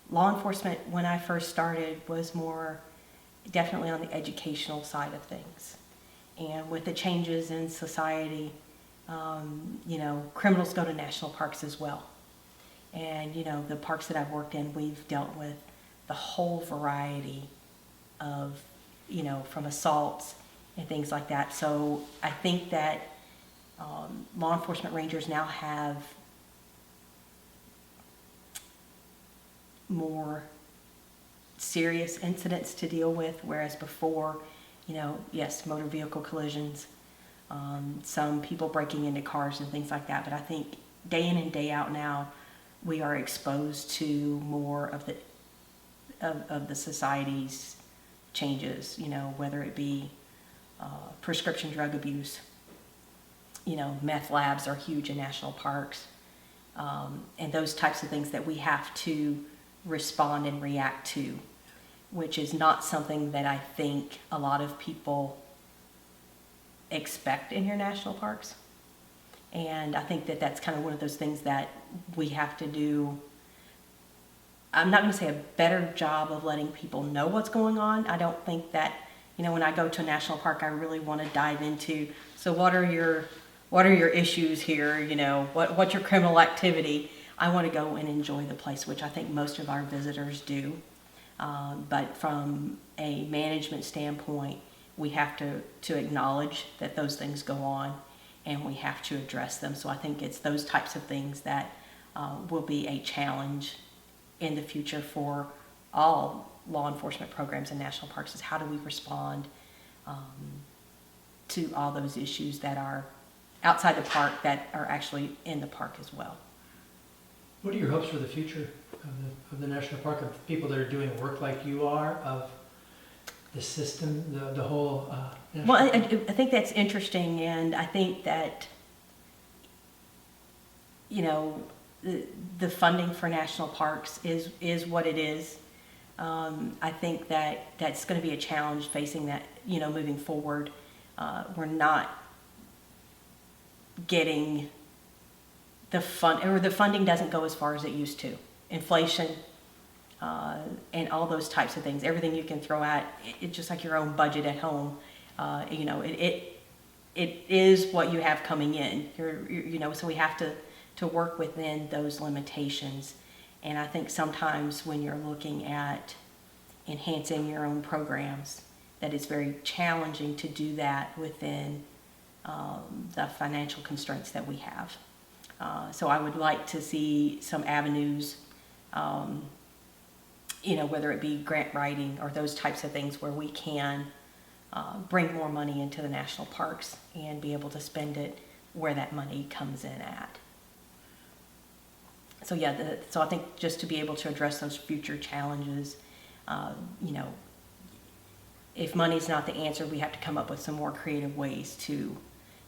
law enforcement, when I first started, was more definitely on the educational side of things. And with the changes in society, criminals go to national parks as well. And, the parks that I've worked in, we've dealt with the whole variety of, from assaults and things like that. So I think that law enforcement rangers now have more serious incidents to deal with, whereas before, yes, motor vehicle collisions, some people breaking into cars and things like that. But I think day in and day out now, we are exposed to more of the society's changes, whether it be prescription drug abuse. Meth labs are huge in national parks, and those types of things that we have to respond and react to, which is not something that I think a lot of people expect in your national parks. And I think that that's kind of one of those things that we have to do. I'm not going to say a better job of letting people know what's going on. I don't think that, when I go to a national park, I really want to dive into, so what are your issues here? What's your criminal activity? I want to go and enjoy the place, which I think most of our visitors do. But from a management standpoint, we have to acknowledge that those things go on, and we have to address them. So I think it's those types of things that will be a challenge in the future for all law enforcement programs in national parks, is how do we respond to all those issues that are outside the park that are actually in the park as well. What are your hopes for the future of the national park, of people that are doing work like you are, of the system, the whole Well, I think that's interesting, and I think that, the funding for national parks is what it is. I think that that's going to be a challenge facing that, moving forward. We're not getting the funding doesn't go as far as it used to. Inflation, and all those types of things. Everything you can throw at it's just like your own budget at home. It is what you have coming in. So we have to work within those limitations. And I think sometimes when you're looking at enhancing your own programs, that it's very challenging to do that within the financial constraints that we have. So I would like to see some avenues, whether it be grant writing or those types of things, where we can bring more money into the national parks and be able to spend it where that money comes in at. So so I think just to be able to address those future challenges, if money's not the answer, we have to come up with some more creative ways to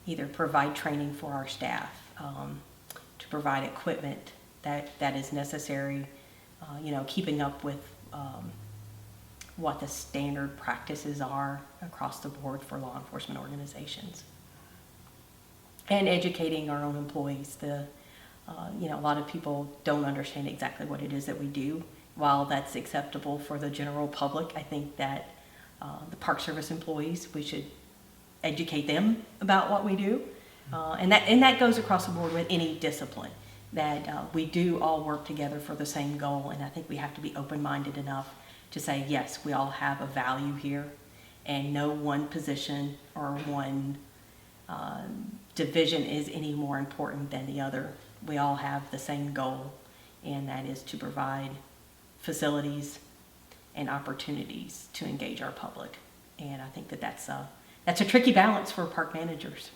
either provide training for our staff, to provide equipment that is necessary, keeping up with what the standard practices are across the board for law enforcement organizations. And educating our own employees. A lot of people don't understand exactly what it is that we do. While that's acceptable for the general public, I think that the Park Service employees, we should educate them about what we do. And that goes across the board with any discipline, that we do all work together for the same goal. And I think we have to be open-minded enough to say, yes, we all have a value here, and no one position or one division is any more important than the other. We all have the same goal, and that is to provide facilities and opportunities to engage our public. And I think that's a tricky balance for park managers.